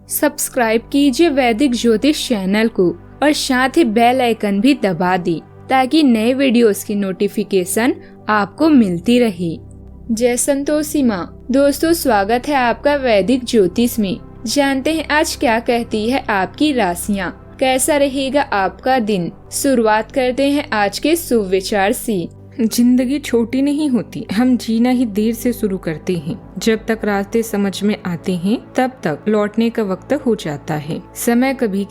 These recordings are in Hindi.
सब्सक्राइब कीजिए वैदिक ज्योतिष चैनल को और साथ ही बेल आइकन भी दबा दी ताकि नए वीडियोस की नोटिफिकेशन आपको मिलती रहे। जय संतोषी माँ। दोस्तों, स्वागत है आपका वैदिक ज्योतिष में। जानते हैं आज क्या कहती है आपकी राशियाँ, कैसा रहेगा आपका दिन। शुरुआत करते हैं आज के शुभ विचार से। जिंदगी छोटी नहीं होती, हम जीना ही देर से शुरू करते हैं। जब तक रास्ते समझ में आते हैं तब तक लौटने का वक्त हो जाता है। समय कभी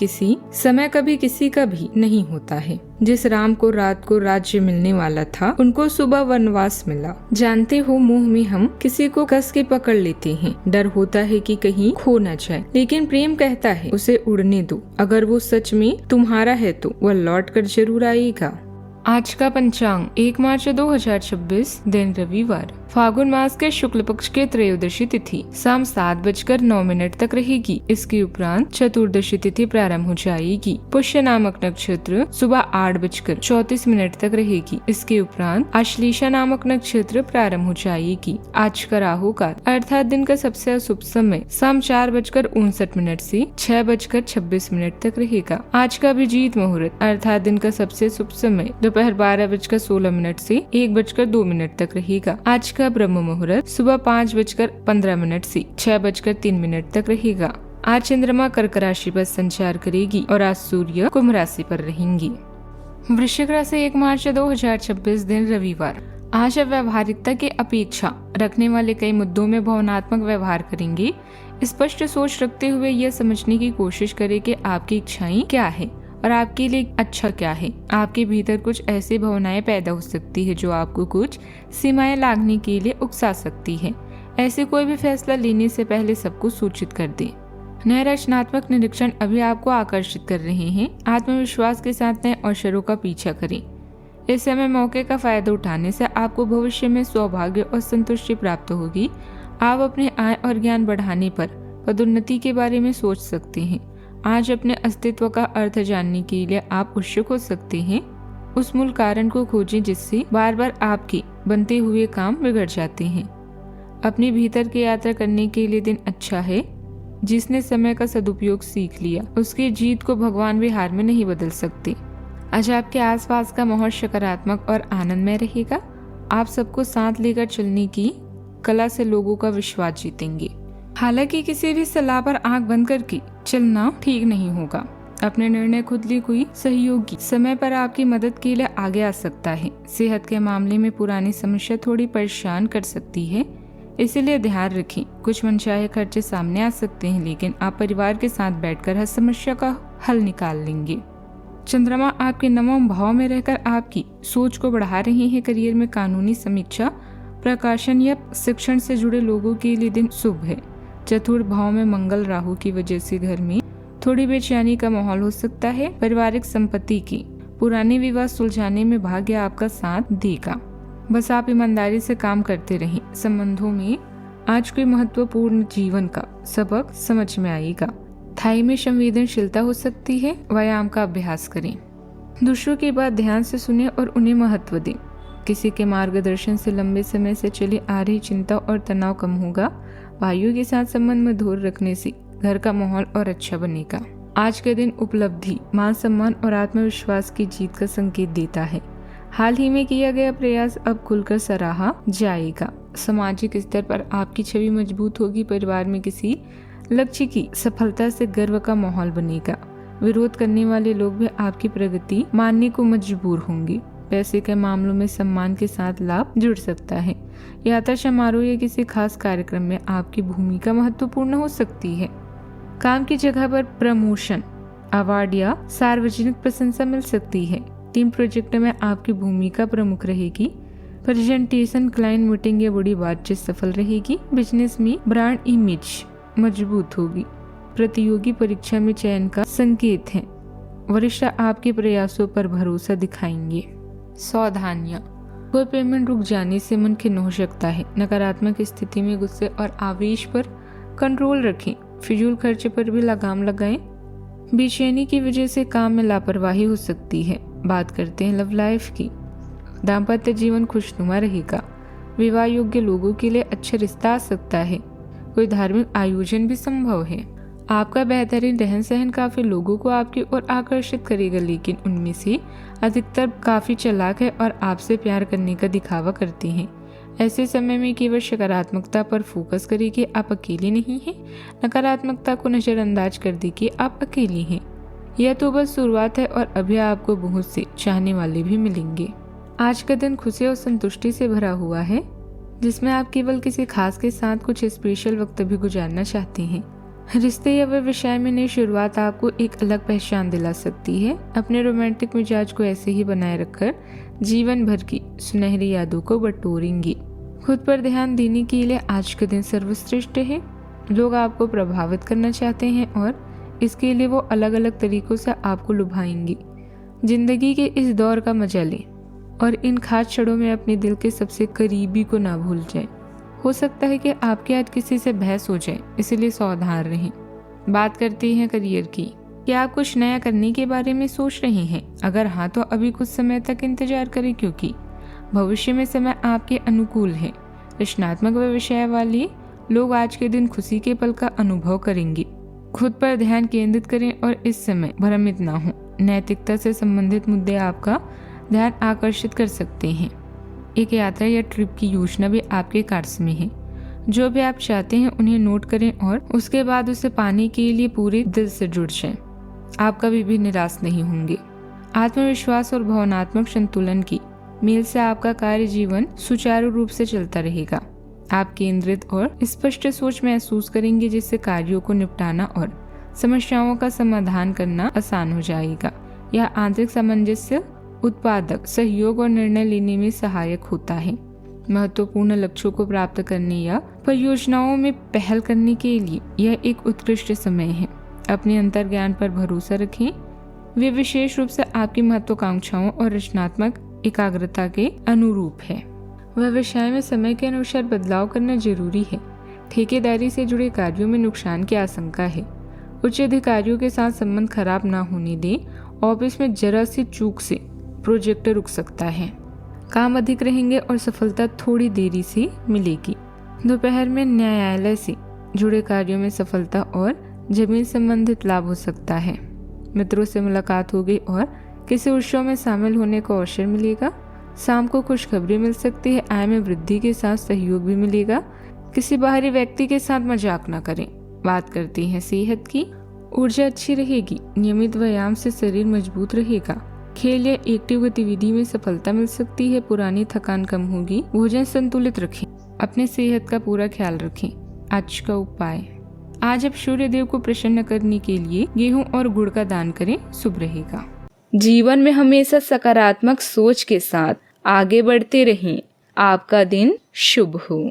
किसी का भी नहीं होता है। जिस राम को रात को राज्य मिलने वाला था, उनको सुबह वनवास मिला। जानते हो, मोह में हम किसी को कस के पकड़ लेते हैं। डर होता है कि कहीं खो न जाए, लेकिन प्रेम कहता है उसे उड़ने दो। अगर वो सच में तुम्हारा है तो वह लौट कर जरूर आएगा। आज का पंचांग 1 मार्च 2026, दिन रविवार, फागुन मास के शुक्ल पक्ष के त्रयोदशी तिथि शाम 7:09 तक रहेगी। इसके उपरांत चतुर्दशी तिथि प्रारंभ हो जाएगी। पुष्य नामक नक्षत्र सुबह 8:34 तक रहेगी। इसके उपरांत आश्लेषा नामक नक्षत्र प्रारंभ हो जाएगी। आज का राहु काल अर्थात दिन का सबसे अशुभ समय शाम 4:59 से 6:26 तक रहेगा। आज का अभिजीत मुहूर्त अर्थात दिन का सबसे शुभ समय दोपहर 12:16 से 1:02 तक रहेगा। आज का ब्रह्म मुहूर्त सुबह 5:15 से 6:03 तक रहेगा। आज चंद्रमा कर्क राशि पर संचार करेगी और आज सूर्य कुंभ राशि पर रहेंगी। वृश्चिक राशि 1 मार्च 2026, दिन रविवार। आज आप व्यवहारिकता की अपेक्षा रखने वाले कई मुद्दों में भावनात्मक व्यवहार करेंगे। स्पष्ट सोच रखते हुए यह समझने की कोशिश करें कि आपकी इच्छाएं क्या है और आपके लिए अच्छा क्या है। आपके भीतर कुछ ऐसी भावनाएं पैदा हो सकती है जो आपको कुछ सीमाएं लागने के लिए उकसा सकती है। ऐसे कोई भी फैसला लेने से पहले सबको सूचित कर दें। नए रचनात्मक निरीक्षण अभी आपको आकर्षित कर रहे हैं। आत्मविश्वास के साथ नए अवसरों का पीछा करें। इस समय मौके का फायदा उठाने से आपको भविष्य में सौभाग्य और संतुष्टि प्राप्त होगी। आप अपने आय और ज्ञान बढ़ाने पर पदोन्नति के बारे में सोच सकते हैं। आज अपने अस्तित्व का अर्थ जानने के लिए आप उत्सुक हो सकते हैं। उस मूल कारण को खोजें जिससे बार बार आपके बनते हुए काम बिगड़ जाते हैं। अपने भीतर की यात्रा करने के लिए दिन अच्छा है। जिसने समय का सदुपयोग सीख लिया, उसकी जीत को भगवान भी हार में नहीं बदल सकते। आज आपके आसपास का माहौल सकारात्मक और आनंदमय रहेगा। आप सबको साथ लेकर चलने की कला से लोगों का विश्वास जीतेंगे। हालांकि किसी भी सलाह पर आंख बंद करके चलना ठीक नहीं होगा। अपने निर्णय खुद लिए कोई सहयोगी समय पर आपकी मदद के लिए आगे आ सकता है। सेहत के मामले में पुरानी समस्या थोड़ी परेशान कर सकती है, इसीलिए ध्यान रखें। कुछ मनचाहे खर्चे सामने आ सकते हैं, लेकिन आप परिवार के साथ बैठकर हर समस्या का हल निकाल लेंगे। चंद्रमा आपके 9वें भाव में रहकर आपकी सोच को बढ़ा रहे हैं। करियर में कानूनी समीक्षा, प्रकाशन या शिक्षण से जुड़े लोगों के लिए दिन शुभ है। चतुर्थ भाव में मंगल राहु की वजह से घर में थोड़ी बेचैनी का माहौल हो सकता है। पारिवारिक संपत्ति की पुराने विवाद सुलझाने में भाग्य आपका साथ देगा। बस आप ईमानदारी से काम करते रहें। संबंधों में आज कोई महत्वपूर्ण जीवन का सबक समझ में आएगा। थाई में संवेदनशीलता हो सकती है। व्यायाम का अभ्यास करें। दूसरों की बात ध्यान से सुने और उन्हें महत्व दें। किसी के मार्गदर्शन से लंबे समय से चली आ रही चिंता और तनाव कम होगा। भाइयों के साथ संबंध मधुर रखने से घर का माहौल और अच्छा बनेगा। आज के दिन उपलब्धि, मान सम्मान और आत्मविश्वास की जीत का संकेत देता है। हाल ही में किया गया प्रयास अब खुलकर सराहा जाएगा। सामाजिक स्तर पर आपकी छवि मजबूत होगी। परिवार में किसी लक्ष्य की सफलता से गर्व का माहौल बनेगा। विरोध करने वाले लोग भी आपकी प्रगति मानने को मजबूर होंगे। पैसे के मामलों में सम्मान के साथ लाभ जुड़ सकता है। यात्रा समारोह या किसी खास कार्यक्रम में आपकी भूमिका महत्वपूर्ण हो सकती है। काम की जगह पर प्रमोशन, अवार्ड या सार्वजनिक प्रशंसा मिल सकती है। टीम प्रोजेक्ट में आपकी भूमिका प्रमुख रहेगी। प्रेजेंटेशन, क्लाइंट मीटिंग या बड़ी बातचीत सफल रहेगी। बिजनेस में ब्रांड इमेज मजबूत होगी। प्रतियोगी परीक्षा में चयन का संकेत है। वरिष्ठ आपके प्रयासों पर भरोसा दिखाएंगे। सावधानियां, कोई पेमेंट रुक जाने से मन खिन्न हो सकता है। नकारात्मक स्थिति में गुस्से और आवेश पर कंट्रोल रखें। फिजूल खर्चे पर भी लगाम लगाएं। बेचैनी की वजह से काम में लापरवाही हो सकती है। बात करते हैं लव लाइफ की। दाम्पत्य जीवन खुशनुमा रहेगा। विवाह योग्य लोगों के लिए अच्छा रिश्ता आ सकता है। कोई धार्मिक आयोजन भी संभव है। आपका बेहतरीन रहन सहन काफी लोगों को आपकी ओर आकर्षित करेगा, लेकिन उनमें से अधिकतर काफी चालाक है और आपसे प्यार करने का दिखावा करते हैं। ऐसे समय में केवल सकारात्मकता पर फोकस करें कि आप अकेले नहीं हैं। नकारात्मकता को नजरअंदाज कर दें कि आप अकेले हैं। यह तो बस शुरुआत है और अभी आपको बहुत से चाहने वाले भी मिलेंगे। आज का दिन खुशी और संतुष्टि से भरा हुआ है, जिसमें आप केवल किसी खास के साथ कुछ स्पेशल वक्त भी गुजारना चाहते हैं। रिश्ते या व्यवसाय में नई शुरुआत आपको एक अलग पहचान दिला सकती है। अपने रोमांटिक मिजाज को ऐसे ही बनाए रखकर जीवन भर की सुनहरी यादों को बटोरेंगे। खुद पर ध्यान देने के लिए आज का दिन सर्वश्रेष्ठ है। लोग आपको प्रभावित करना चाहते हैं और इसके लिए वो अलग अलग तरीकों से आपको लुभाएंगे। जिंदगी के इस दौर का मजा लें और इन खास क्षणों में अपने दिल के सबसे करीबी को ना भूल जाएं। हो सकता है कि आपके आज किसी से बहस हो जाए, इसलिए सावधान रहें। बात करते हैं करियर की। क्या आप कुछ नया करने के बारे में सोच रहे हैं? अगर हाँ, तो अभी कुछ समय तक इंतजार करें, क्योंकि भविष्य में समय आपके अनुकूल है। रचनात्मक व्यवसाय वाले लोग आज के दिन खुशी के पल का अनुभव करेंगे। खुद पर ध्यान केंद्रित करें और इस समय भ्रमित ना हो। नैतिकता से संबंधित मुद्दे आपका ध्यान आकर्षित कर सकते हैं। एक यात्रा या ट्रिप की योजना भी आपके कार्य में है। जो भी आप चाहते हैं उन्हें नोट करें और उसके बाद उसे पाने के लिए पूरे दिल से जुड़ जाएं। आप कभी भी निराश नहीं होंगे। आत्मविश्वास और भावनात्मक संतुलन की मेल से आपका कार्य जीवन सुचारू रूप से चलता रहेगा। आप केंद्रित और स्पष्ट सोच महसूस करेंगे, जिससे कार्यों को निपटाना और समस्याओं का समाधान करना आसान हो जाएगा। यह आंतरिक सामंजस्य, उत्पादक सहयोग और निर्णय लेने में सहायक होता है। महत्वपूर्ण लक्ष्यों को प्राप्त करने या परियोजनाओं में पहल करने के लिए यह एक उत्कृष्ट समय है। अपने अंतर्ज्ञान पर भरोसा रखें। वे विशेष रूप से आपकी महत्वाकांक्षाओं और रचनात्मक एकाग्रता के अनुरूप है। व्यवसाय में समय के अनुसार बदलाव करना जरूरी है। ठेकेदारी से जुड़े कार्यों में नुकसान की आशंका है। उच्च अधिकारियों के साथ संबंध खराब ना होने दें। ऑफिस में जरा सी चूक से प्रोजेक्ट रुक सकता है। काम अधिक रहेंगे और सफलता थोड़ी देरी से मिलेगी। दोपहर में न्यायालय से जुड़े कार्यों में सफलता और जमीन संबंधित लाभ हो सकता है। मित्रों से मुलाकात होगी और किसी उत्सव में शामिल होने का अवसर मिलेगा। शाम को खुशखबरी मिल सकती है। आय में वृद्धि के साथ सहयोग भी मिलेगा। किसी बाहरी व्यक्ति के साथ मजाक न करें। बात करते हैं सेहत की। ऊर्जा अच्छी रहेगी। नियमित व्यायाम से शरीर मजबूत रहेगा। खेल या एक्टिव गतिविधि में सफलता मिल सकती है। पुरानी थकान कम होगी। भोजन संतुलित रखें। अपने सेहत का पूरा ख्याल रखें। आज का उपाय, आज आप सूर्य देव को प्रसन्न करने के लिए गेहूं और गुड़ का दान करें, शुभ रहेगा। जीवन में हमेशा सकारात्मक सोच के साथ आगे बढ़ते रहें। आपका दिन शुभ हो।